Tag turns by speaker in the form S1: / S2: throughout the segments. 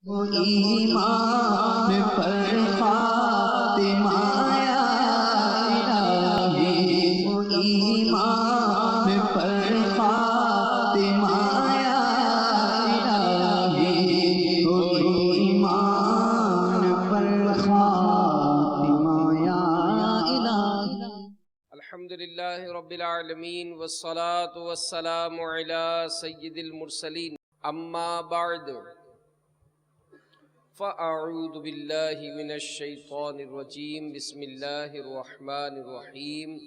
S1: ایمان پر خاتمہ یا الہی، ایمان پر خاتمہ یا الہی، ایمان پر خاتمہ یا الہی۔
S2: الحمدللہ رب العالمین والصلاة والسلام علی سید المرسلین، اما بعد فاعوذ باللہ من الشیطان الرجیم، بسم اللہ الرحمن الرحیم۔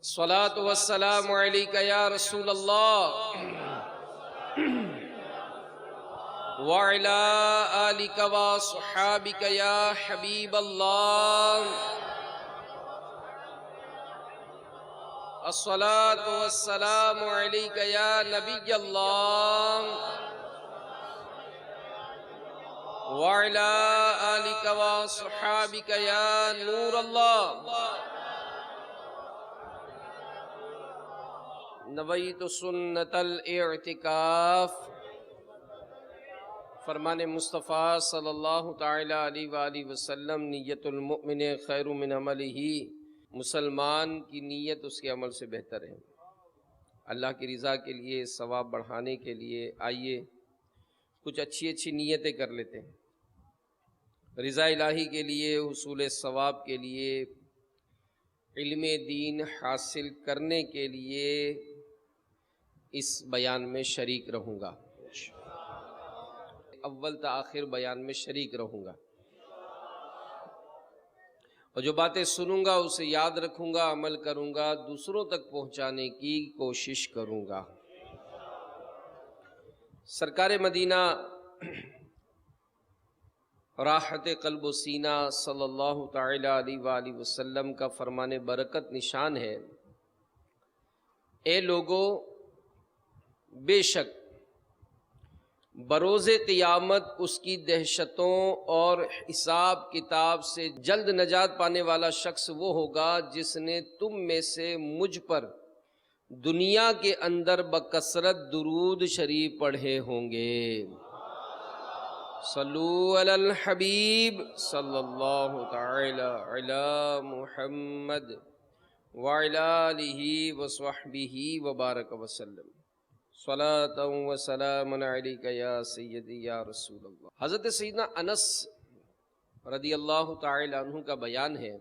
S2: الصلاة والسلام علیک یا رسول اللہ وعلی آلک وصحابک یا حبیب اللہ۔ الصلاة والسلام علیک یا نبی اللہ وعلی آلک وصحابک یا نور اللہ۔ نویت سنت الاعتکاف، فرمان مصطفیٰ صلی اللہ تعالی علیہ وآلہ وسلم، نیت المؤمن خیر من عملہ، مسلمان کی نیت اس کے عمل سے بہتر ہے۔ اللہ کی رضا کے لیے، ثواب بڑھانے کے لیے آئیے کچھ اچھی اچھی نیتیں کر لیتے ہیں۔ رضا الہی کے لیے، حصول ثواب کے لیے، علم دین حاصل کرنے کے لیے اس بیان میں شریک رہوں گا، اول تا آخر بیان میں شریک رہوں گا، اور جو باتیں سنوں گا اسے یاد رکھوں گا، عمل کروں گا، دوسروں تک پہنچانے کی کوشش کروں گا۔ سرکار مدینہ راحت قلب و سینہ صلی اللہ تعالی علیہ وآلہ وسلم کا فرمان برکت نشان ہے، اے لوگو، بے شک بروز قیامت اس کی دہشتوں اور حساب کتاب سے جلد نجات پانے والا شخص وہ ہوگا جس نے تم میں سے مجھ پر دنیا کے اندر بکثرت درود شریف پڑھے ہوں گے۔ صلو علی الحبیب صلی اللہ تعالی علی محمد وعلی آلہ وصحبہ وبارک وسلم۔ صلاۃ و سلام علیک یا سیدی یا رسول اللہ۔ حضرت سیدنا انس رضی اللہ تعالی عنہ کا بیان ہے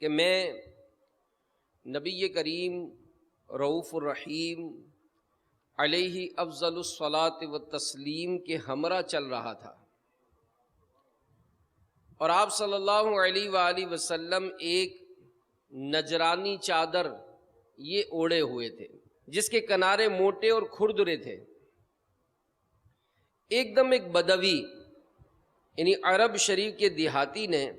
S2: کہ میں نبی کریم رؤوف الرحیم علیہ افضل الصلاۃ والتسلیم کے ہمراہ چل رہا تھا، اور آپ صلی اللہ علیہ وآلہ وسلم ایک نجرانی چادر یہ اوڑے ہوئے تھے جس کے کنارے موٹے اور کھردرے تھے۔ ایک دم ایک بدوی یعنی عرب شریف کے دیہاتی نے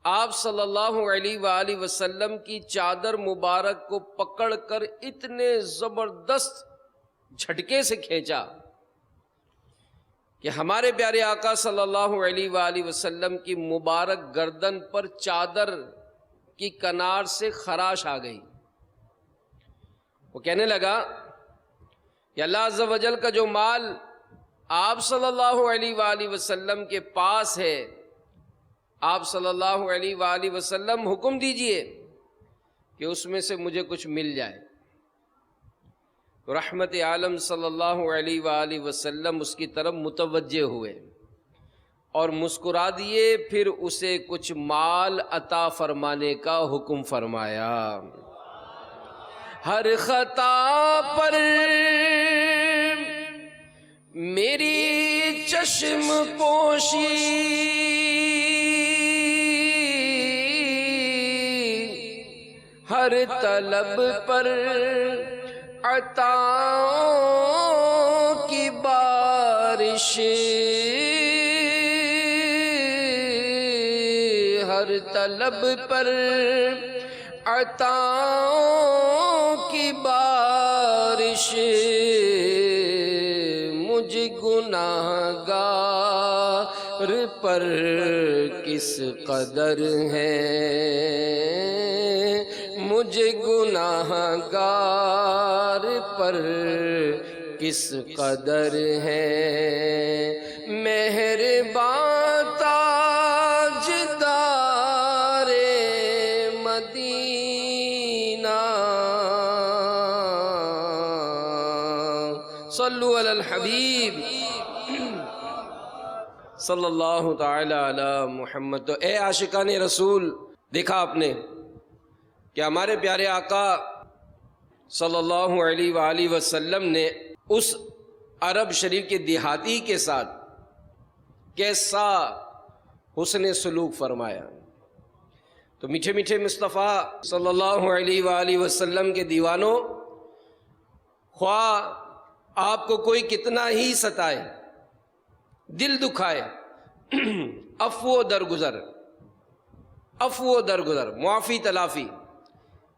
S2: آپ صلی اللہ علیہ وآلہ وسلم کی چادر مبارک کو پکڑ کر اتنے زبردست جھٹکے سے کھینچا کہ ہمارے پیارے آقا صلی اللہ علیہ وآلہ وسلم کی مبارک گردن پر چادر کی کنار سے خراش آ گئی۔ وہ کہنے لگا کہ اللہ عز و جل کا جو مال آپ صلی اللہ علیہ وآلہ وسلم کے پاس ہے، آپ صلی اللہ علیہ وآلہ وسلم حکم دیجئے کہ اس میں سے مجھے کچھ مل جائے۔ رحمت عالم صلی اللہ علیہ وآلہ وسلم اس کی طرف متوجہ ہوئے اور مسکرا دیے، پھر اسے کچھ مال عطا فرمانے کا حکم فرمایا۔ ہر خطا پر میری چشم پوشی، ہر طلب پر عطاؤں کی بارش، ہر طلب پر عطاؤں کی بارش، مجھ گناہ گار پر کس قدر ہے، مجھ گناہ گار پر کس قدر ہے مہربان تاجدار مدینہ، صلو علی الحبیب صلی اللہ تعالی علی محمد۔ تو اے عاشقان رسول، دیکھا آپ نے کہ ہمارے پیارے آقا صلی اللہ علیہ وآلہ وسلم نے اس عرب شریف کے دیہاتی کے ساتھ کیسا حسن سلوک فرمایا۔ تو میٹھے میٹھے مصطفیٰ صلی اللہ علیہ وآلہ وسلم کے دیوانوں، خواہ آپ کو کوئی کتنا ہی ستائے، دل دکھائے، عفو درگزر، عفو درگزر، معافی تلافی،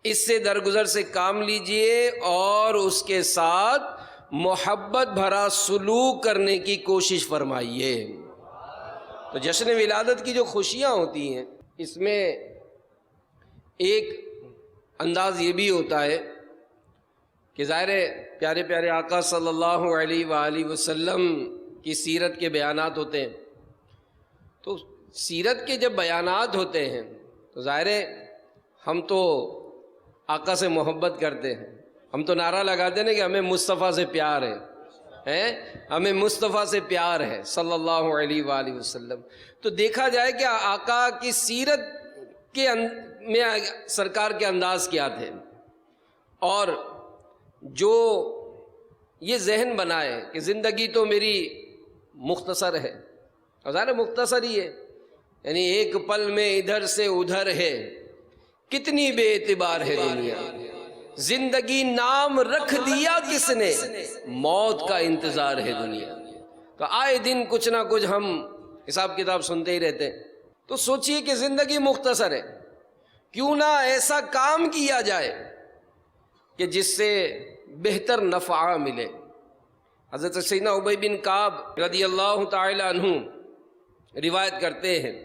S2: اس سے درگزر سے کام لیجئے اور اس کے ساتھ محبت بھرا سلوک کرنے کی کوشش فرمائیے۔ تو جشن ولادت کی جو خوشیاں ہوتی ہیں، اس میں ایک انداز یہ بھی ہوتا ہے کہ ظاہر ہے پیارے پیارے آقا صلی اللہ علیہ وآلہ وسلم کی سیرت کے بیانات ہوتے ہیں۔ تو سیرت کے جب بیانات ہوتے ہیں تو ظاہر ہے ہم تو آقا سے محبت کرتے ہیں، ہم تو نعرہ لگاتے ہیں کہ ہمیں مصطفیٰ سے پیار ہے، ہمیں مصطفیٰ سے پیار ہے صلی اللہ علیہ وآلہ وسلم۔ تو دیکھا جائے کہ آقا کی سیرت کے میں سرکار کے انداز کیا تھے، اور جو یہ ذہن بنائے کہ زندگی تو میری مختصر ہے، اور ظاہر مختصر ہی ہے، یعنی ایک پل میں ادھر سے ادھر ہے، کتنی بے اعتبار ہے دنیا، زندگی نام رکھ دیا کس نے، موت کا انتظار ہے دنیا۔ تو آئے دن کچھ نہ کچھ ہم حساب کتاب سنتے ہی رہتے ہیں۔ تو سوچئے کہ زندگی مختصر ہے، کیوں نہ ایسا کام کیا جائے کہ جس سے بہتر نفع ملے۔ حضرت سیدنا ابی بن کعب رضی اللہ تعالی عنہ روایت کرتے ہیں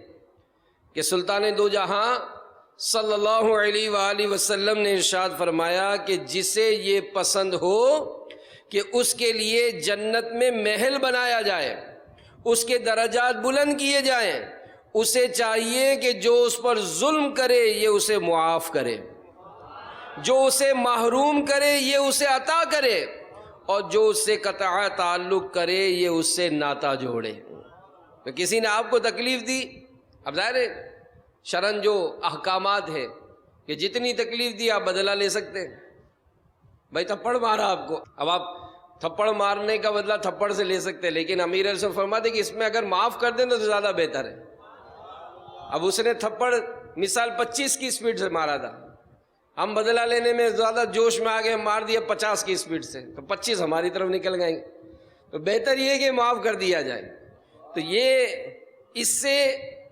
S2: کہ سلطان دو جہاں صلی اللہ علیہ وآلہ وسلم نے ارشاد فرمایا کہ جسے یہ پسند ہو کہ اس کے لیے جنت میں محل بنایا جائے، اس کے درجات بلند کیے جائیں، اسے چاہیے کہ جو اس پر ظلم کرے یہ اسے معاف کرے، جو اسے محروم کرے یہ اسے عطا کرے، اور جو اس سے قطع تعلق کرے یہ اس سے ناتا جوڑے۔ تو کسی نے آپ کو تکلیف دی، اب ظاہر ہے شرعاً جو احکامات ہے کہ جتنی تکلیف دی آپ بدلہ لے سکتے ہیں۔ بھائی تھپڑ مارا آپ کو، اب آپ تھپڑ مارنے کا بدلہ تھپڑ سے لے سکتے ہیں، لیکن امیر علیہ السلام فرماتے کہ اس میں اگر معاف کر دیں تو زیادہ بہتر ہے۔ اب اس نے تھپڑ مثال 25 کی سپیڈ سے مارا تھا، ہم بدلہ لینے میں زیادہ جوش میں آگے مار دیا 50 کی سپیڈ سے، تو 25 ہماری طرف نکل گئیں گے۔ تو بہتر یہ ہے کہ معاف کر دیا جائے۔ تو یہ اس سے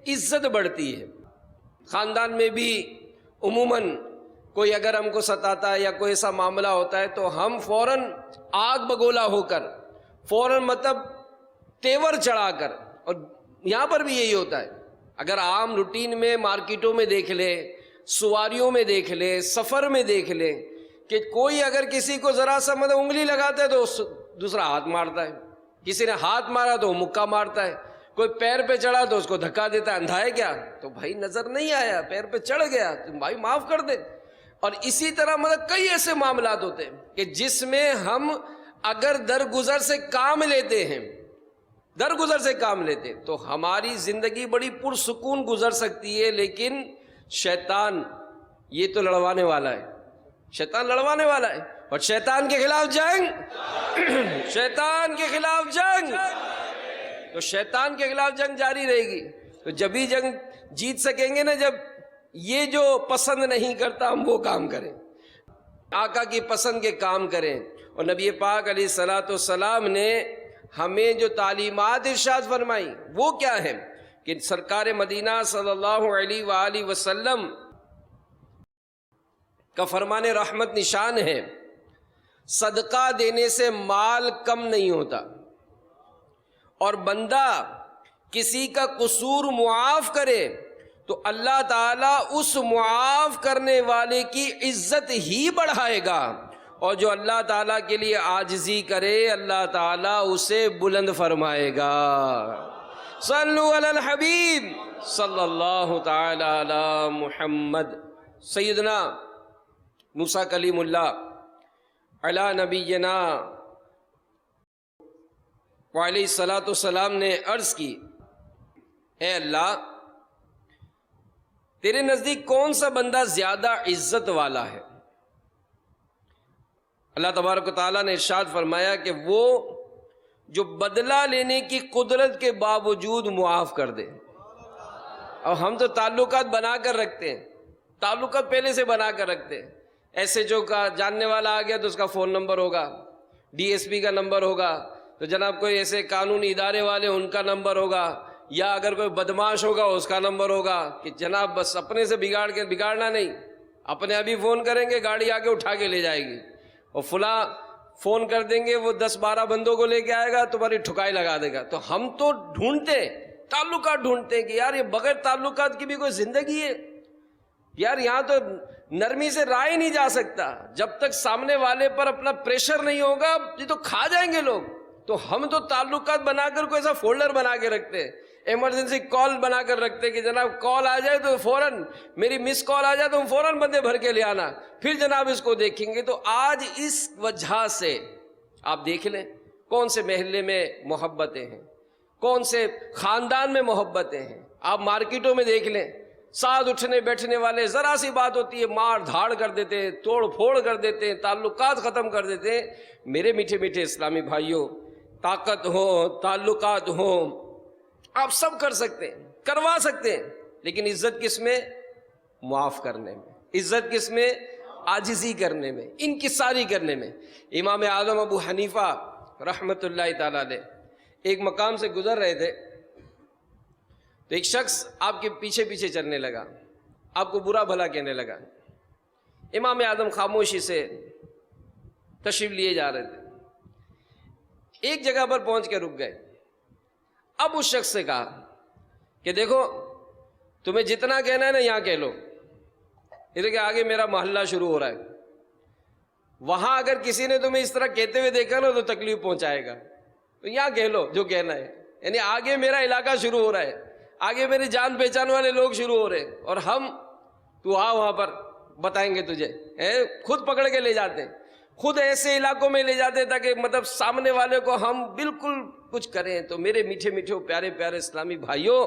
S2: عزت بڑھتی ہے۔ خاندان میں بھی عموماً کوئی اگر ہم کو ستاتا ہے یا کوئی ایسا معاملہ ہوتا ہے تو ہم فوراً آگ بگولا ہو کر، فوراً مطلب تیور چڑھا کر، اور یہاں پر بھی یہی ہوتا ہے، اگر عام روٹین میں مارکیٹوں میں دیکھ لے، سواریوں میں دیکھ لے، سفر میں دیکھ لے کہ کوئی اگر کسی کو ذرا سا مطلب انگلی لگاتا ہے تو دوسرا ہاتھ مارتا ہے، کسی نے ہاتھ مارا تو مکہ مارتا ہے، کوئی پیر پہ چڑھا تو اس کو دھکا دیتا ہے، اندھا ہے کیا؟ تو بھائی نظر نہیں آیا، پیر پہ چڑھ گیا، تم بھائی معاف کر دے۔ اور اسی طرح مطلب کئی ایسے معاملات ہوتے ہیں کہ جس میں ہم اگر درگزر سے کام لیتے ہیں، درگزر سے کام لیتے ہیں تو ہماری زندگی بڑی پرسکون گزر سکتی ہے، لیکن شیطان یہ تو لڑوانے والا ہے، شیطان لڑوانے والا ہے، اور شیطان کے خلاف جنگ، شیطان کے خلاف جنگ، تو شیطان کے خلاف جنگ جاری رہے گی۔ تو جبھی جنگ جیت سکیں گے نا جب یہ جو پسند نہیں کرتا ہم وہ کام کریں، آقا کی پسند کے کام کریں۔ اور نبی پاک علیہ الصلوۃ والسلام نے ہمیں جو تعلیمات ارشاد فرمائی وہ کیا ہے کہ سرکار مدینہ صلی اللہ علیہ وآلہ وسلم کا فرمان رحمت نشان ہے، صدقہ دینے سے مال کم نہیں ہوتا، اور بندہ کسی کا قصور معاف کرے تو اللہ تعالیٰ اس معاف کرنے والے کی عزت ہی بڑھائے گا، اور جو اللہ تعالیٰ کے لیے عاجزی کرے اللہ تعالیٰ اسے بلند فرمائے گا۔ صلو علی الحبیب صلی اللہ تعالی علی محمد۔ سیدنا موسیٰ کلیم اللہ علی نبینا وعلیہ الصلاۃ والسلام نے عرض کی، اے اللہ تیرے نزدیک کون سا بندہ زیادہ عزت والا ہے؟ اللہ تبارک و تعالیٰ نے ارشاد فرمایا کہ وہ جو بدلہ لینے کی قدرت کے باوجود معاف کر دے۔ اب ہم تو تعلقات بنا کر رکھتے ہیں، تعلقات پہلے سے بنا کر رکھتے ہیں۔ ایسے جو کا جاننے والا آ گیا تو اس کا فون نمبر ہوگا، ڈی ایس پی کا نمبر ہوگا، تو جناب کوئی ایسے قانونی ادارے والے ان کا نمبر ہوگا، یا اگر کوئی بدماش ہوگا اس کا نمبر ہوگا، کہ جناب بس اپنے سے بگاڑنا نہیں، اپنے ابھی فون کریں گے گاڑی آ کے اٹھا کے لے جائے گی، اور فلاں فون کر دیں گے وہ 10-12 بندوں کو لے کے آئے گا تمہاری ٹھکائی لگا دے گا۔ تو ہم تو ڈھونڈتے تعلقات ڈھونڈتے ہیں کہ یار یہ بغیر تعلقات کی بھی کوئی زندگی ہے؟ یار یہاں تو نرمی سے رائے نہیں جا سکتا، جب تک سامنے والے پر اپنا پریشر نہیں ہوگا یہ تو کھا جائیں گے لوگ۔ تو ہم تو تعلقات بنا کر کوئی ایسا فولڈر بنا کے رکھتے ہیں، ایمرجنسی کال بنا کر رکھتے کہ جناب کال آ جائے تو فوراً، میری مس کال آ جائے تو فوراً بندے بھر کے لے آنا، پھر جناب اس کو دیکھیں گے۔ تو آج اس وجہ سے آپ دیکھ لیں کون سے محلے میں محبتیں ہیں، کون سے خاندان میں محبتیں ہیں۔ آپ مارکیٹوں میں دیکھ لیں، ساتھ اٹھنے بیٹھنے والے ذرا سی بات ہوتی ہے مار دھاڑ کر دیتے ہیں، توڑ پھوڑ کر دیتے ہیں، تعلقات ختم کر دیتے ہیں۔ میرے میٹھے میٹھے اسلامی بھائیوں، طاقت ہو، تعلقات ہوں، آپ سب کر سکتے ہیں، کروا سکتے ہیں، لیکن عزت کس میں؟ معاف کرنے میں۔ عزت کس میں؟ عاجزی کرنے میں، انکساری کرنے میں۔ امام اعظم ابو حنیفہ رحمۃ اللہ تعالی علیہ ایک مقام سے گزر رہے تھے تو ایک شخص آپ کے پیچھے پیچھے چلنے لگا، آپ کو برا بھلا کہنے لگا۔ امام اعظم خاموشی سے تشریف لیے جا رہے تھے، ایک جگہ پر پہنچ کے رک گئے۔ اب اس شخص سے کہا کہ دیکھو تمہیں جتنا کہنا ہے نا یہاں کہہ لو، ادھر کے آگے میرا محلہ شروع ہو رہا ہے، وہاں اگر کسی نے تمہیں اس طرح کہتے ہوئے دیکھا نا تو تکلیف پہنچائے گا، تو یہاں کہہ لو جو کہنا ہے، یعنی آگے میرا علاقہ شروع ہو رہا ہے، آگے میری جان پہچان والے لوگ شروع ہو رہے ہیں، اور ہم تو آ وہاں پر بتائیں گے تجھے، خود پکڑ کے لے جاتے ہیں، خود ایسے علاقوں میں لے جاتے تاکہ مطلب سامنے والے کو ہم بالکل کچھ کریں۔ تو میرے میٹھے میٹھے پیارے پیارے اسلامی بھائیوں،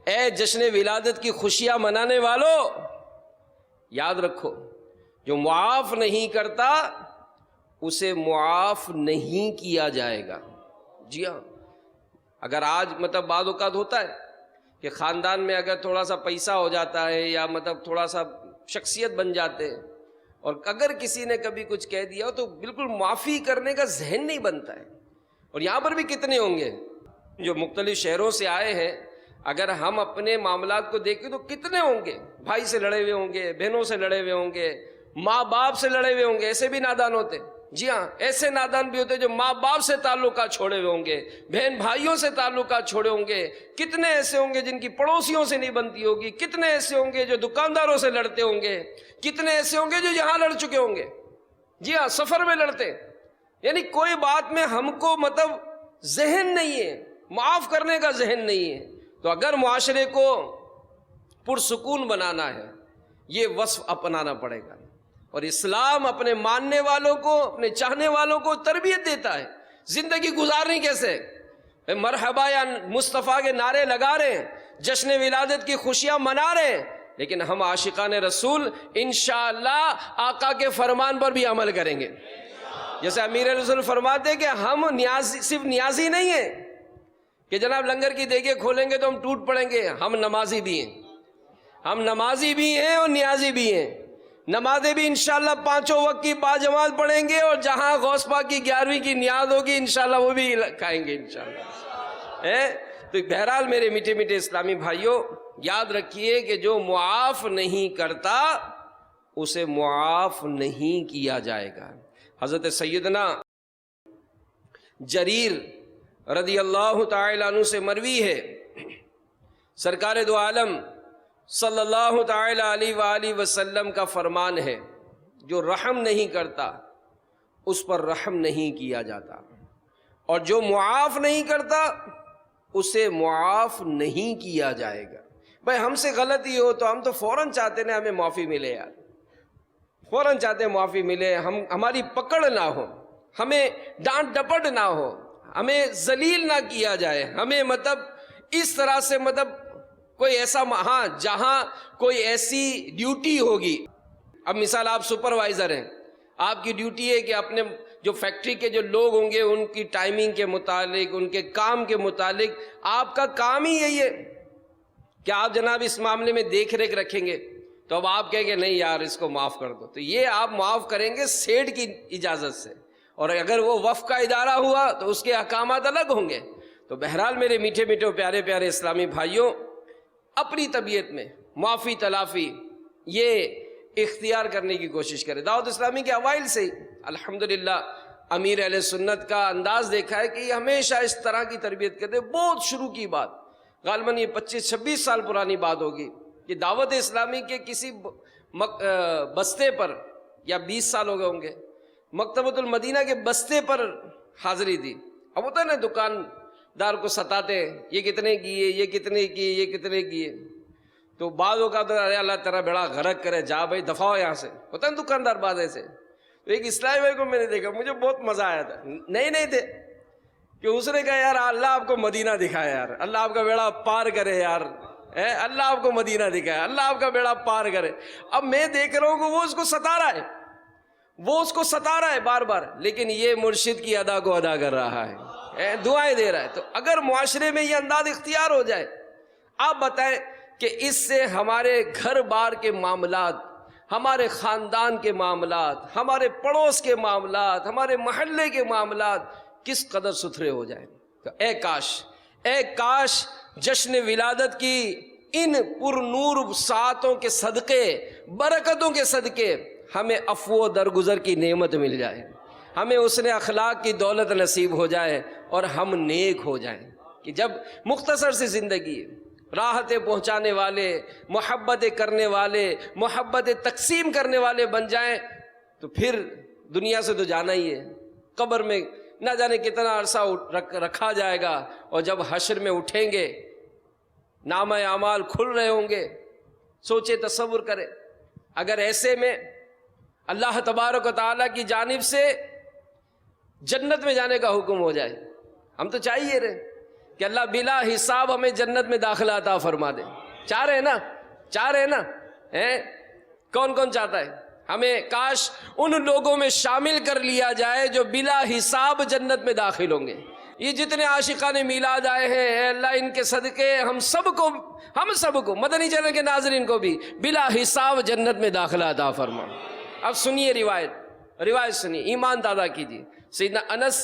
S2: اے جشن ولادت کی خوشیاں منانے والوں، یاد رکھو جو معاف نہیں کرتا اسے معاف نہیں کیا جائے گا۔ جی ہاں، اگر آج مطلب بعض اوقات ہوتا ہے کہ خاندان میں اگر تھوڑا سا پیسہ ہو جاتا ہے یا مطلب تھوڑا سا شخصیت بن جاتے ہیں، اور اگر کسی نے کبھی کچھ کہہ دیا تو بالکل معافی کرنے کا ذہن نہیں بنتا ہے۔ اور یہاں پر بھی کتنے ہوں گے جو مختلف شہروں سے آئے ہیں، اگر ہم اپنے معاملات کو دیکھیں تو کتنے ہوں گے، بھائی سے لڑے ہوئے ہوں گے، بہنوں سے لڑے ہوئے ہوں گے، ماں باپ سے لڑے ہوئے ہوں گے، ایسے بھی نادان ہوتے۔ جی ہاں، ایسے نادان بھی ہوتے جو ماں باپ سے تعلقات چھوڑے ہوئے ہوں گے، بہن بھائیوں سے تعلقات چھوڑے ہوں گے، کتنے ایسے ہوں گے جن کی پڑوسیوں سے نہیں بنتی ہوگی، کتنے ایسے ہوں گے جو دکانداروں سے لڑتے ہوں گے، کتنے ایسے ہوں گے جو یہاں لڑ چکے ہوں گے، جی ہاں سفر میں لڑتے۔ یعنی کوئی بات میں ہم کو مطلب ذہن نہیں ہے، معاف کرنے کا ذہن نہیں ہے۔ تو اگر معاشرے کو پرسکون بنانا ہے یہ وصف اپنانا پڑے گا، اور اسلام اپنے ماننے والوں کو، اپنے چاہنے والوں کو تربیت دیتا ہے زندگی گزارنی کیسے۔ مرحبا یا مصطفیٰ کے نعرے لگا رہے ہیں، جشن ولادت کی خوشیاں منا رہے ہیں، لیکن ہم عاشقان رسول انشاءاللہ آقا کے فرمان پر بھی عمل کریں گے۔ جیسے امیر رسول فرماتے ہیں کہ ہم صرف نیازی نہیں ہیں کہ جناب لنگر کی دیگیں کھولیں گے تو ہم ٹوٹ پڑیں گے، ہم نمازی بھی ہیں، ہم نمازی بھی ہیں اور نیازی بھی ہیں۔ نمازیں بھی انشاءاللہ 5 وقت کی باجماعت پڑھیں گے، اور جہاں غوث پاک کی 11ویں کی نیاز ہوگی انشاءاللہ وہ بھی کھائیں گے انشاءاللہ۔ تو بہرحال میرے میٹھے میٹھے اسلامی بھائیوں، یاد رکھیے کہ جو معاف نہیں کرتا اسے معاف نہیں کیا جائے گا۔ حضرت سیدنا جریر رضی اللہ تعالی عنہ سے مروی ہے، سرکار دو عالم صلی اللہ تعالی علیہ وآلہ وسلم کا فرمان ہے، جو رحم نہیں کرتا اس پر رحم نہیں کیا جاتا، اور جو معاف نہیں کرتا اسے معاف نہیں کیا جائے گا۔ بھائی ہم سے غلطی ہو تو ہم تو فوراً چاہتے ہیں ہمیں معافی ملے، یار فوراً چاہتے ہیں معافی ملے، ہماری پکڑ نہ ہو، ہمیں ڈانٹ ڈپٹ نہ ہو، ہمیں ذلیل نہ کیا جائے، ہمیں مطلب اس طرح سے مطلب کوئی ایسا ہاں جہاں کوئی ایسی ڈیوٹی ہوگی، اب مثال آپ سپروائزر ہیں، آپ کی ڈیوٹی ہے کہ اپنے جو فیکٹری کے جو لوگ ہوں گے ان کی ٹائمنگ کے متعلق، ان کے کام کے متعلق آپ کا کام ہی یہی ہے کہ آپ جناب اس معاملے میں دیکھ ریکھ رکھیں گے، تو اب آپ کہیں گے نہیں یار اس کو معاف کر دو، تو یہ آپ معاف کریں گے سیٹ کی اجازت سے، اور اگر وہ وقف کا ادارہ ہوا تو اس کے احکامات الگ ہوں گے۔ تو بہرحال میرے میٹھے میٹھے پیارے پیارے اسلامی بھائیوں، اپنی طبیعت میں معافی تلافی یہ اختیار کرنے کی کوشش کرے۔ دعوت اسلامی کے اوائل سے ہی الحمدللہ امیر اہل سنت کا انداز دیکھا ہے کہ یہ ہمیشہ اس طرح کی تربیت کرتے، بہت شروع کی بات، غالباً یہ 25-26 سال پرانی بات ہوگی کہ دعوت اسلامی کے کسی بستے پر، یا 20 سال ہو گئے ہوں گے، مکتبۃ المدینہ کے بستے پر حاضری دی۔ اب ہوتا ہے نا دکاندار کو ستاتے، یہ کتنے کیے، یہ کتنے کیے، یہ کتنے کیے، تو بعض اوقات ارے اللہ تیرا بیڑا غرق کرے، جا بھائی دفع ہو یہاں سے، ہوتا ہے نا دکاندار بعض ایسے۔ تو ایک اسلامی بھائی کو میں نے دیکھا، مجھے بہت مزہ آیا تھا، نہیں تھے کہ اس نے کہا یار اللہ آپ کو مدینہ دکھائے، یار اللہ آپ کا بیڑا پار کرے، یار اللہ آپ کو مدینہ دکھائے، اللہ آپ کا بیڑا پار کرے۔ اب میں دیکھ رہا ہوں کہ وہ اس کو ستا رہا ہے، وہ اس کو ستا رہا ہے بار بار، لیکن یہ مرشد کی ادا کو ادا کر رہا ہے، دعائیں دے رہا ہے۔ تو اگر معاشرے میں یہ انداز اختیار ہو جائے، آپ بتائیں کہ اس سے ہمارے گھر بار کے معاملات، ہمارے خاندان کے معاملات، ہمارے پڑوس کے معاملات، ہمارے محلے کے معاملات کس قدر ستھرے ہو جائیں۔ تو اے کاش جشن ولادت کی ان پر نور ساعتوں کے صدقے، برکتوں کے صدقے ہمیں عفو و درگزر کی نعمت مل جائے، ہمیں حسن اخلاق کی دولت نصیب ہو جائے، اور ہم نیک ہو جائیں کہ جب مختصر سی زندگی راحتیں پہنچانے والے، محبتیں کرنے والے، محبتیں تقسیم کرنے والے بن جائیں، تو پھر دنیا سے تو جانا ہی ہے، قبر میں نہ جانے کتنا عرصہ رکھا جائے گا، اور جب حشر میں اٹھیں گے نامہ اعمال کھل رہے ہوں گے، سوچے تصور کرے اگر ایسے میں اللہ تبارک و تعالیٰ کی جانب سے جنت میں جانے کا حکم ہو جائے، ہم تو چاہیے رہے کہ اللہ بلا حساب ہمیں جنت میں داخلہ عطا فرما دے، چاہ رہے ہیں نا کون چاہتا ہے؟ ہمیں کاش ان لوگوں میں شامل کر لیا جائے جو بلا حساب جنت میں داخل ہوں گے۔ یہ جتنے عاشقان میلاد آئے ہیں، اے اللہ ان کے صدقے ہم سب کو مدنی چینل کے ناظرین کو بھی بلا حساب جنت میں داخلہ عطا فرما۔ اب سنیے روایت سنیے، ایمان تازہ کیجیے۔ سیدنا انس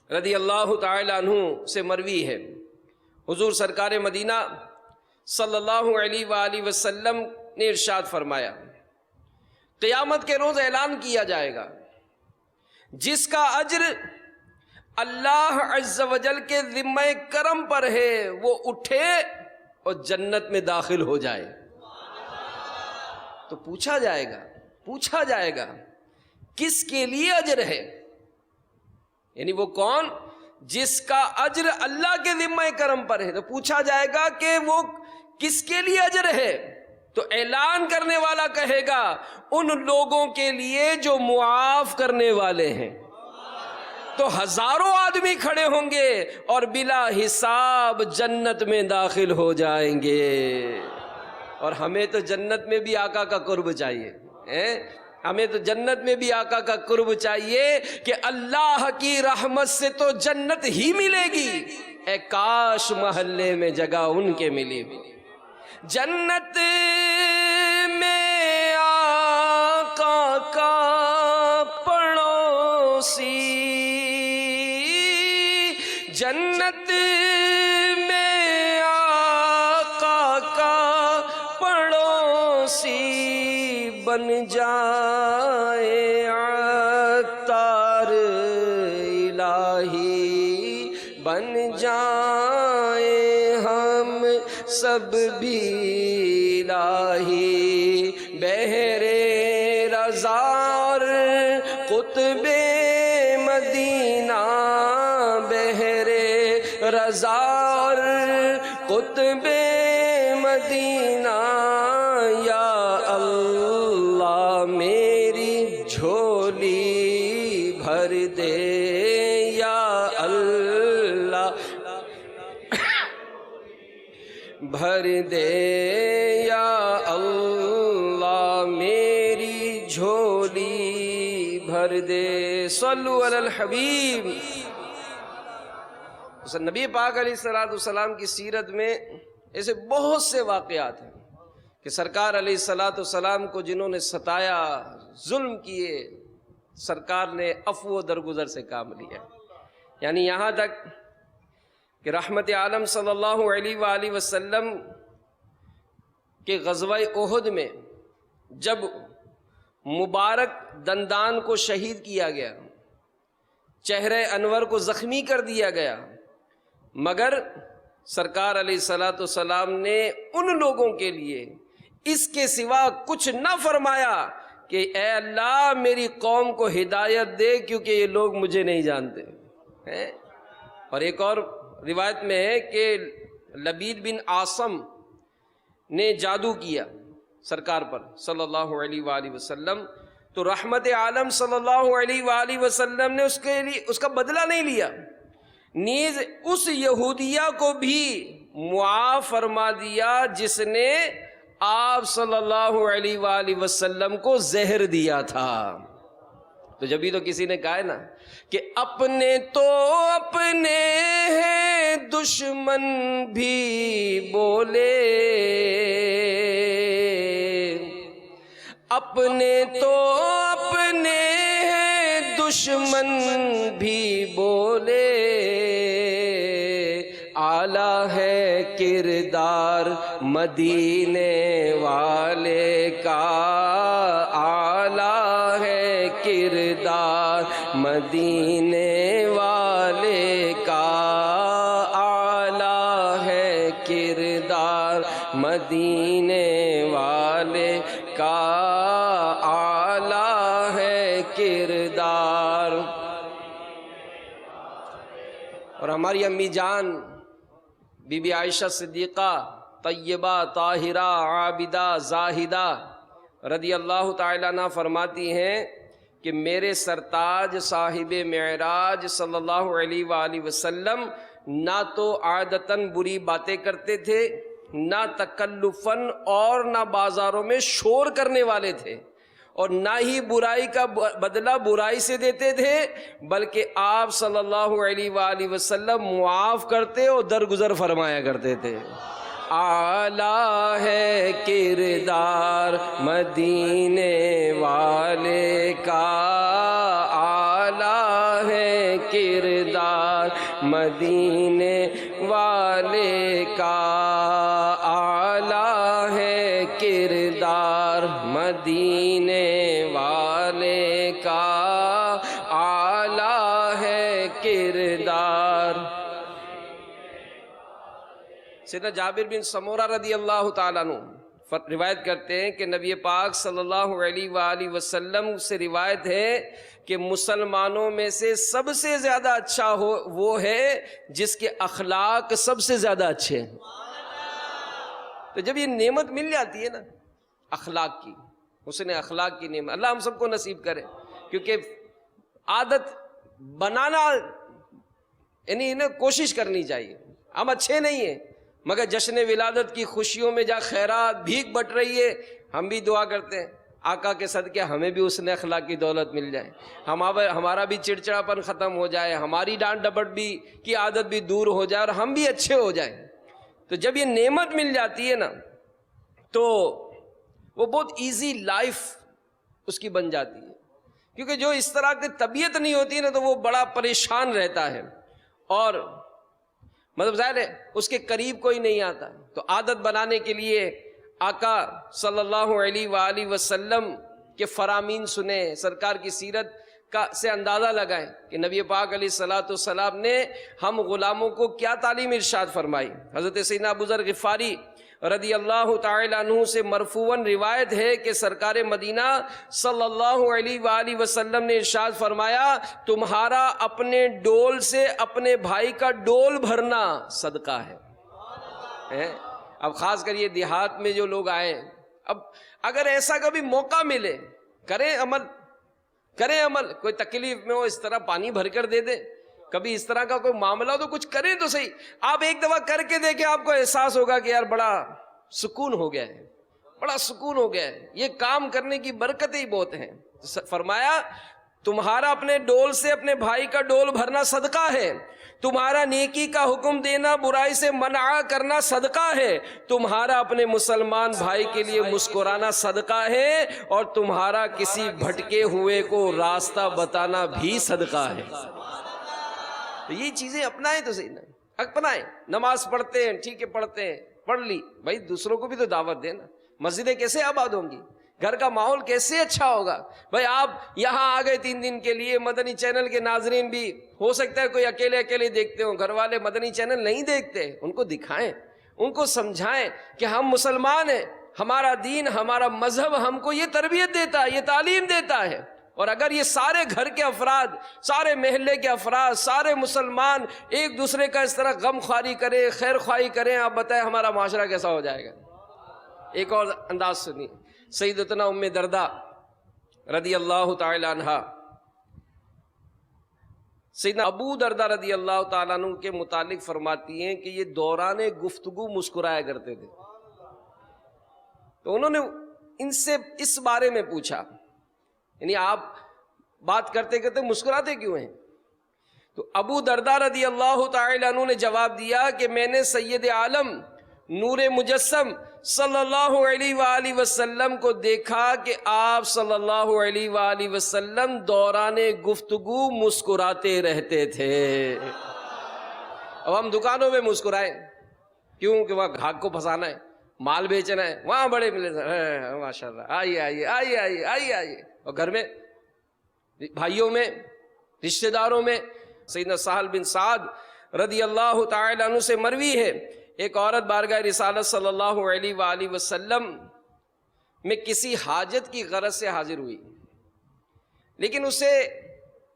S2: رضی اللہ تعالی عنہ سے مروی ہے، حضور سرکار مدینہ صلی اللہ علیہ وآلہ وسلم نے ارشاد فرمایا، قیامت کے روز اعلان کیا جائے گا، جس کا اجر اللہ عز و جل کے ذمہ کرم پر ہے وہ اٹھے اور جنت میں داخل ہو جائے۔ تو پوچھا جائے گا کس کے لیے اجر ہے، یعنی وہ کون جس کا اجر اللہ کے ذمہ کرم پر ہے، تو پوچھا جائے گا کہ وہ کس کے لیے اجر ہے، تو اعلان کرنے والا کہے گا ان لوگوں کے لیے جو معاف کرنے والے ہیں۔ تو ہزاروں آدمی کھڑے ہوں گے اور بلا حساب جنت میں داخل ہو جائیں گے۔ اور ہمیں تو جنت میں بھی آقا کا قرب چاہیے، ہمیں تو جنت میں بھی آقا کا قرب چاہیے کہ اللہ کی رحمت سے تو جنت ہی ملے گی، اے کاش محلے میں جگہ ان کے ملی ہوئی۔ جنت میں آقا کا پڑوسی، جنت میں آقا کا پڑوسی بن جائے عطار الہی، بن جائیں ہم سب بھی الہی، بہرے رضا قطب مدینہ بہر رضا اور قطب مدینہ یا اللہ میری جھولی بھر دے یا اللہ بھر دے یا اللہ میری جھولی بھر دے۔ صلو علی الحبیب۔ نبی پاک علیہ السلام کی سیرت میں ایسے بہت سے واقعات ہیں کہ سرکار علیہ السلام کو جنہوں نے ستایا، ظلم کیے، سرکار نے عفو و درگزر سے کام لیا، یعنی یہاں تک کہ رحمت عالم صلی اللہ علیہ وآلہ وسلم کے غزوہ احد میں جب مبارک دندان کو شہید کیا گیا، چہرہ انور کو زخمی کر دیا گیا، مگر سرکار علیہ السلام نے ان لوگوں کے لیے اس کے سوا کچھ نہ فرمایا کہ اے اللہ میری قوم کو ہدایت دے کیونکہ یہ لوگ مجھے نہیں جانتے ہیں۔ اور ایک اور روایت میں ہے کہ لبید بن عاصم نے جادو کیا سرکار پر صلی اللہ علیہ وآلہ وسلم، تو رحمت عالم صلی اللہ علیہ وآلہ وسلم نے اس کا بدلہ نہیں لیا، نیز اس یہودیہ کو بھی معاف فرما دیا جس نے آپ صلی اللہ علیہ وآلہ وسلم کو زہر دیا تھا۔ تو جبھی تو کسی نے کہا ہے نا کہ اپنے تو اپنے ہیں دشمن بھی بولے، اپنے تو اپنے ہیں دشمن بھی بولے، اعلیٰ ہے کردار مدینے والے کا، اعلیٰ ہے کردار مدینے والے کا، اعلیٰ ہے کردار مدینے والے کا، اعلیٰ ہے کردار۔ اور ہماری امی جان بی بی عائشہ صدیقہ طیبہ طاہرہ عابدہ زاہدہ رضی اللہ تعالیٰ عنہ فرماتی ہیں کہ میرے سرتاج صاحب معراج صلی اللہ علیہ وآلہ وسلم نہ تو عادتاً بری باتیں کرتے تھے، نہ تکلفاً اور نہ بازاروں میں شور کرنے والے تھے، اور نہ ہی برائی کا بدلہ برائی سے دیتے تھے، بلکہ آپ صلی اللہ علیہ وآلہ وسلم معاف کرتے اور درگزر فرمایا کرتے تھے۔ اعلیٰ ہے کردار مدینے والے کا، اعلیٰ ہے کردار مدینے والے کا، اعلیٰ ہے کردار مدینے والے کا، اعلیٰ ہے کردار۔ سیدنا جابر بن سمورہ رضی اللہ تعالیٰ عنہ روایت کرتے ہیں کہ نبی پاک صلی اللہ علیہ وآلہ وسلم سے روایت ہے کہ مسلمانوں میں سے سب سے زیادہ اچھا وہ ہے جس کے اخلاق سب سے زیادہ اچھے ہیں۔ تو جب یہ نعمت مل جاتی ہے نا اخلاق کی، حسن اخلاق کی نعمت، اللہ ہم سب کو نصیب کرے، کیونکہ عادت بنانا یعنی کوشش کرنی چاہیے۔ ہم اچھے نہیں ہیں مگر جشن ولادت کی خوشیوں میں جہاں خیرات بھیک بٹ رہی ہے، ہم بھی دعا کرتے ہیں آقا کے صدقے ہمیں بھی حسن اخلاق کی دولت مل جائے، ہمارا بھی چڑچڑاپن ختم ہو جائے، ہماری ڈانٹ ڈپٹ بھی کی عادت بھی دور ہو جائے، اور ہم بھی اچھے ہو جائیں۔ تو جب یہ نعمت مل جاتی ہے نا تو وہ بہت ایزی لائف اس کی بن جاتی ہے، کیونکہ جو اس طرح کی طبیعت نہیں ہوتی ہے نا تو وہ بڑا پریشان رہتا ہے، اور مطلب ظاہر ہے اس کے قریب کوئی نہیں آتا۔ تو عادت بنانے کے لیے آقا صلی اللہ علیہ وآلہ وسلم کے فرامین سنیں، سرکار کی سیرت سے اندازہ لگائیں کہ نبی پاک علیہ الصلوۃ والسلام نے ہم غلاموں کو کیا تعلیم ارشاد فرمائی۔ حضرت سیدنا ابو ذر غفاری رضی اللہ تعالی عنہ سے مرفوعاً روایت ہے کہ سرکار مدینہ صلی اللہ علیہ وآلہ وسلم نے ارشاد فرمایا، تمہارا اپنے ڈول سے اپنے بھائی کا ڈول بھرنا صدقہ ہے۔ اب خاص کر یہ دیہات میں جو لوگ آئے، اب اگر ایسا کبھی موقع ملے، کریں عمل، کوئی تکلیف میں ہو اس طرح پانی بھر کر دے دے، کبھی اس طرح کا کوئی معاملہ تو کچھ کریں تو صحیح۔ آپ ایک دفعہ کر کے دیکھیں، آپ کو احساس ہوگا کہ یار بڑا سکون ہو گیا ہے، بڑا سکون ہو گیا ہے، یہ کام کرنے کی برکتیں ہی بہت ہیں۔ فرمایا تمہارا اپنے ڈول سے اپنے بھائی کا ڈول بھرنا صدقہ ہے، تمہارا نیکی کا حکم دینا، برائی سے منع کرنا صدقہ ہے، تمہارا اپنے مسلمان بھائی کے لیے مسکرانا صدقہ ہے، اور تمہارا کسی بھٹکے ہوئے کو راستہ بتانا بھی صدقہ ہے۔ تو یہ چیزیں اپنائیں تو صحیح، اپنائیں۔ نماز پڑھتے ہیں، ٹھیک ہے پڑھتے ہیں، پڑھ لی، بھائی دوسروں کو بھی تو دعوت دینا۔ مسجدیں کیسے آباد ہوں گی، گھر کا ماحول کیسے اچھا ہوگا؟ بھائی آپ یہاں آ گئے 3 دن کے لیے، مدنی چینل کے ناظرین بھی ہو سکتا ہے کوئی اکیلے دیکھتے ہوں، گھر والے مدنی چینل نہیں دیکھتے، ان کو دکھائیں، ان کو سمجھائیں کہ ہم مسلمان ہیں، ہمارا دین، ہمارا مذہب ہم کو یہ تربیت دیتا ہے، یہ تعلیم دیتا ہے۔ اور اگر یہ سارے گھر کے افراد، سارے محلے کے افراد، سارے مسلمان ایک دوسرے کا اس طرح غم خواری کریں، خیر خواہی کریں، آپ بتائیں ہمارا معاشرہ کیسا ہو جائے گا۔ ایک اور انداز سنیے، سیدتنا ام درداء رضی اللہ تعالی عنہا، سیدنا ابو درداء رضی اللہ تعالیٰ عنہ کے متعلق فرماتی ہیں کہ یہ دوران گفتگو مسکرایا کرتے تھے۔ تو انہوں نے ان سے اس بارے میں پوچھا، یعنی آپ بات کرتے کرتے مسکراتے کیوں ہیں؟ تو ابو درداء رضی اللہ تعالی عنہ نے جواب دیا کہ میں نے سید عالم نور مجسم صلی اللہ علیہ وآلہ وسلم کو دیکھا کہ آپ صلی اللہ علیہ وآلہ وسلم دوران گفتگو مسکراتے رہتے تھے۔ اب ہم دکانوں میں مسکرائیں کیوں؟ کہ وہاں گاہک کو پھنسانا ہے، مال بیچنا ہے، وہاں بڑے ملے ماشاء اللہ، آئیے آئیے آئیے آئیے آئیے آئیے، اور گھر میں بھائیوں میں رشتہ داروں میں سیدنا سہل بن سعد رضی اللہ تعالی عنہ سے مروی ہے، ایک عورت بارگاہ رسالت صلی اللہ علیہ وآلہ وسلم میں کسی حاجت کی غرض سے حاضر ہوئی، لیکن اسے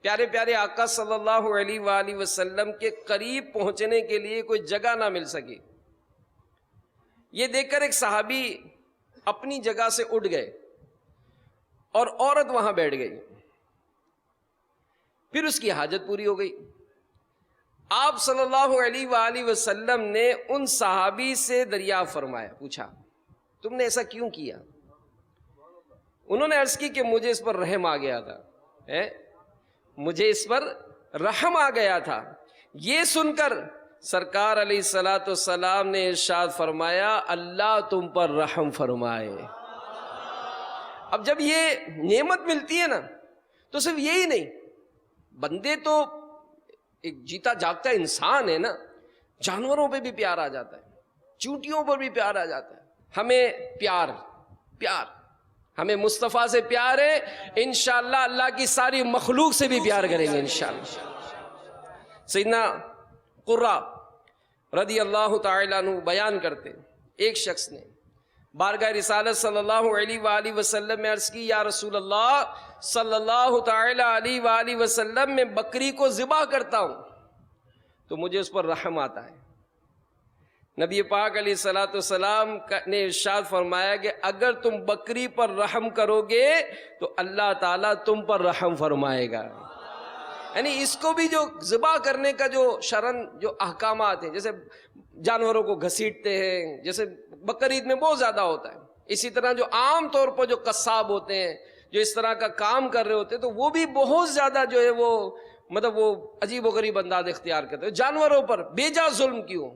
S2: پیارے پیارے آقا صلی اللہ علیہ وآلہ وسلم کے قریب پہنچنے کے لیے کوئی جگہ نہ مل سکی۔ یہ دیکھ کر ایک صحابی اپنی جگہ سے اٹھ گئے اور عورت وہاں بیٹھ گئی، پھر اس کی حاجت پوری ہو گئی۔ آپ صلی اللہ علیہ وآلہ وسلم نے ان صحابی سے دریافت فرمایا، پوچھا تم نے ایسا کیوں کیا؟ انہوں نے عرض کی کہ مجھے اس پر رحم آ گیا تھا، مجھے اس پر رحم آ گیا تھا۔ یہ سن کر سرکار علیہ الصلوۃ والسلام نے ارشاد فرمایا، اللہ تم پر رحم فرمائے۔ اب جب یہ نعمت ملتی ہے نا، تو صرف یہی نہیں، بندے تو ایک جیتا جاگتا انسان ہے نا، جانوروں پہ بھی پیار آ جاتا ہے، چونٹیوں پر بھی پیار آ جاتا ہے۔ ہمیں پیار ہمیں مصطفیٰ سے پیار ہے، انشاءاللہ اللہ کی ساری مخلوق سے بھی پیار کریں گے انشاءاللہ۔ سیدنا قرہ رضی اللہ تعالی عنہ بیان کرتے، ایک شخص نے بارگاہ رسالت صلی اللہ علیہ وآلہ وسلم میں عرض کی، یا رسول اللہ صلی اللہ تعالی علیہ وآلہ وسلم میں بکری کو ذبح کرتا ہوں تو مجھے اس پر رحم آتا ہے۔ نبی پاک علیہ الصلوۃ والسلام نے ارشاد فرمایا کہ اگر تم بکری پر رحم کرو گے تو اللہ تعالیٰ تم پر رحم فرمائے گا۔ یعنی اس کو بھی جو ذبح کرنے کا جو شرعن جو احکامات ہیں، جیسے جانوروں کو گھسیٹتے ہیں، جیسے بقرعید میں بہت زیادہ ہوتا ہے، اسی طرح جو عام طور پر جو قصاب ہوتے ہیں، جو اس طرح کا کام کر رہے ہوتے ہیں، تو وہ بھی بہت زیادہ جو ہے وہ مطلب وہ عجیب و غریب انداز اختیار کرتے ہیں۔ جانوروں پر بے جا ظلم کیوں؟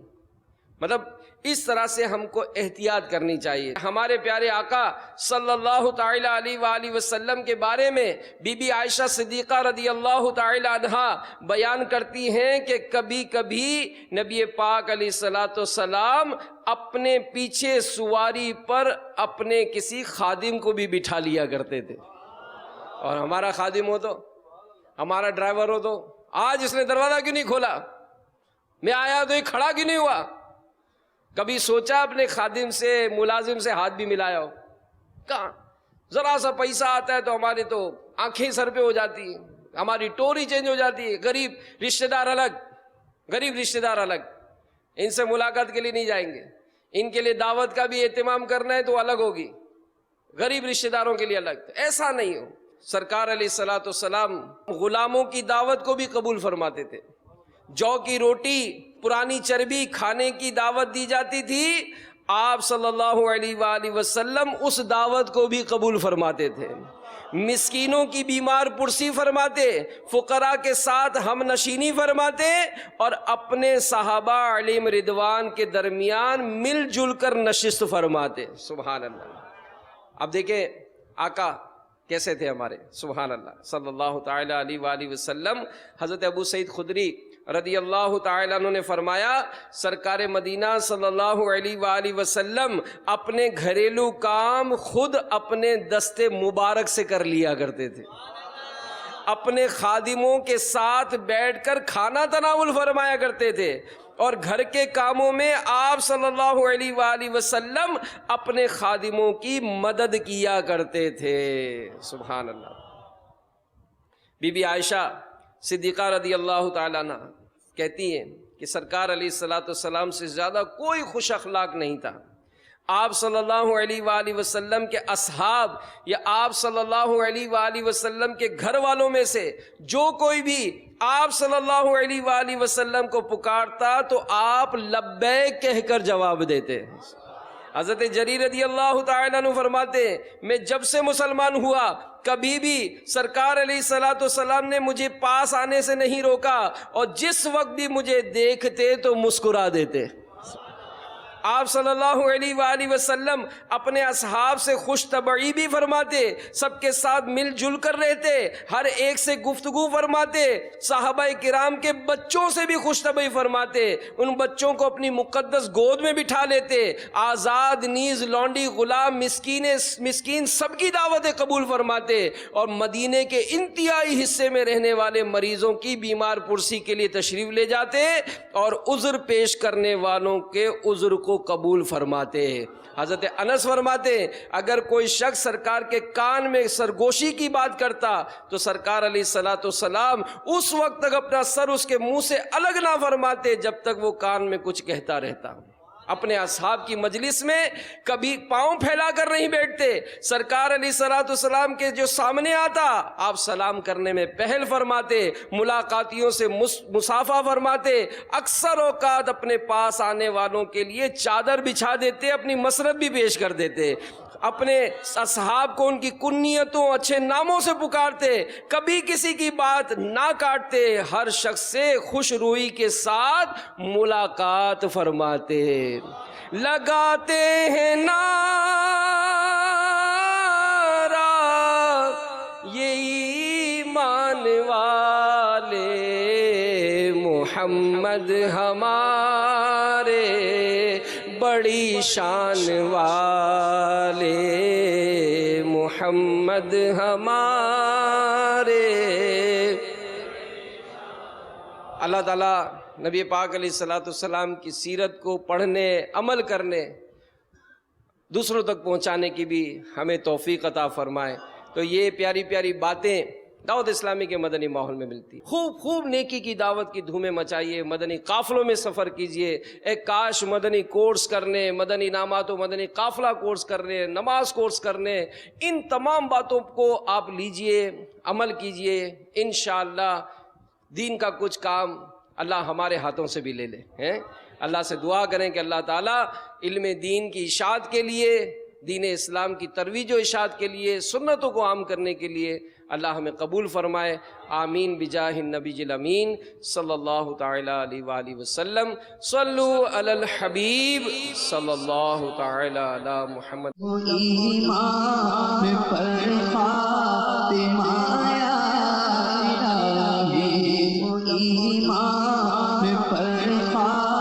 S2: مطلب اس طرح سے ہم کو احتیاط کرنی چاہیے۔ ہمارے پیارے آقا صلی اللہ تعالی علیہ وآلہ وسلم کے بارے میں بی بی عائشہ صدیقہ رضی اللہ تعالی عنہا بیان کرتی ہیں کہ کبھی کبھی نبی پاک علیہ الصلوۃ والسلام اپنے پیچھے سواری پر اپنے کسی خادم کو بھی بٹھا لیا کرتے تھے، اور ہمارا خادم ہو تو ہمارا ڈرائیور ہو تو آج اس نے دروازہ کیوں نہیں کھولا، میں آیا تو یہ کھڑا کیوں نہیں ہوا؟ کبھی سوچا اپنے خادم سے، ملازم سے ہاتھ بھی ملایا ہو؟ کہاں؟ ذرا سا پیسہ آتا ہے تو ہماری تو آنکھیں سر پہ ہو جاتی ہیں، ہماری ٹوری چینج ہو جاتی ہے. غریب رشتہ دار الگ، غریب رشتہ دار الگ، ان سے ملاقات کے لیے نہیں جائیں گے، ان کے لیے دعوت کا بھی اہتمام کرنا ہے تو الگ ہوگی، غریب رشتہ داروں کے لیے الگ. ایسا نہیں ہو. سرکار علیہ الصلوۃ والسلام غلاموں کی دعوت کو بھی قبول فرماتے تھے. جو کی روٹی، پرانی چربی کھانے کی دعوت دی جاتی تھی، آپ صلی اللہ علیہ وآلہ وسلم اس دعوت کو بھی قبول فرماتے تھے. مسکینوں کی بیمار پرسی فرماتے، فقراء کے ساتھ ہم نشینی فرماتے، اور اپنے صحابہ علیہم رضوان کے درمیان مل جل کر نشست فرماتے. سبحان اللہ. اب دیکھیں آقا کیسے تھے ہمارے، سبحان اللہ، صلی اللہ تعالیٰ علیہ وآلہ وسلم. حضرت ابو سعید خدری رضی اللہ تعالیٰ عنہ نے فرمایا، سرکار مدینہ صلی اللہ علیہ وآلہ وسلم اپنے گھریلو کام خود اپنے دست مبارک سے کر لیا کرتے تھے. اپنے خادموں کے ساتھ بیٹھ کر کھانا تناول فرمایا کرتے تھے، اور گھر کے کاموں میں آپ صلی اللہ علیہ وآلہ وسلم اپنے خادموں کی مدد کیا کرتے تھے. سبحان اللہ. بی بی عائشہ صدیقہ رضی اللہ تعالیٰ عنہ کہتی ہیں کہ سرکار علیہ الصلوۃ والسلام سے زیادہ کوئی خوش اخلاق نہیں تھا. آپ صلی اللہ علیہ وآلہ وسلم کے اصحاب یا آپ صلی اللہ علیہ وآلہ وسلم کے گھر والوں میں سے جو کوئی بھی آپ صلی اللہ علیہ وآلہ وسلم کو پکارتا تو آپ لبیک کہہ کر جواب دیتے. حضرت جریر رضی اللہ تعالیٰ عنہ فرماتے، میں جب سے مسلمان ہوا کبھی بھی سرکار علیہ الصلوۃ والسلام نے مجھے پاس آنے سے نہیں روکا، اور جس وقت بھی مجھے دیکھتے تو مسکرا دیتے. آپ صلی اللہ علیہ وآلہ وسلم اپنے اصحاب سے خوش طبعی بھی فرماتے، سب کے ساتھ مل جل کر رہتے، ہر ایک سے گفتگو فرماتے، صحابہ کرام کے بچوں سے بھی خوش طبعی فرماتے، ان بچوں کو اپنی مقدس گود میں بٹھا لیتے. آزاد نیز، لونڈی، غلام، مسکین سب کی دعوت قبول فرماتے، اور مدینے کے انتہائی حصے میں رہنے والے مریضوں کی بیمار پرسی کے لیے تشریف لے جاتے، اور عذر پیش کرنے والوں کے عذر کو قبول فرماتے. حضرت انس فرماتے، اگر کوئی شخص سرکار کے کان میں سرگوشی کی بات کرتا تو سرکار علیہ الصلوۃ والسلام اس وقت تک اپنا سر اس کے منہ سے الگ نہ فرماتے جب تک وہ کان میں کچھ کہتا رہتا. اپنے اصحاب کی مجلس میں کبھی پاؤں پھیلا کر نہیں بیٹھتے. سرکار علیہ الصلوۃ والسلام کے جو سامنے آتا آپ سلام کرنے میں پہل فرماتے، ملاقاتیوں سے مصافحہ فرماتے. اکثر اوقات اپنے پاس آنے والوں کے لیے چادر بچھا دیتے، اپنی مسرت بھی پیش کر دیتے. اپنے اصحاب کو ان کی کنیتوں، اچھے ناموں سے پکارتے، کبھی کسی کی بات نہ کاٹتے، ہر شخص سے خوش روئی کے ساتھ ملاقات فرماتے. لگاتے ہیں نعرہ یہ ایمان والے، محمد ہمارے بڑی شان والے، محمد ہمارے. اللہ تعالیٰ نبی پاک علیہ الصلوۃ والسلام کی سیرت کو پڑھنے، عمل کرنے، دوسروں تک پہنچانے کی بھی ہمیں توفیق عطا فرمائے. تو یہ پیاری پیاری باتیں دعوت اسلامی کے مدنی ماحول میں ملتی. خوب نیکی کی دعوت کی دھومیں مچائیے، مدنی قافلوں میں سفر کیجئے. ایک کاش مدنی کورس کرنے، مدنی انعامات و مدنی قافلہ کورس کرنے، نماز کورس کرنے، ان تمام باتوں کو آپ لیجئے، عمل کیجئے. انشاءاللہ دین کا کچھ کام اللہ ہمارے ہاتھوں سے بھی لے لے. اللہ سے دعا کریں کہ اللہ تعالیٰ علم دین کی اشاعت کے لیے، دین اسلام کی ترویج و اشاعت کے لیے، سنتوں کو عام کرنے کے لیے اللہ ہمیں قبول فرمائے. آمین بجاہ النبی الامین صلی اللہ تعالی علیہ وآلہ وسلم. صلو علی الحبیب صلی اللہ تعالی علی محمد.
S1: ایمان پر خاتمہ یا الہی، ایمان پر خاتمہ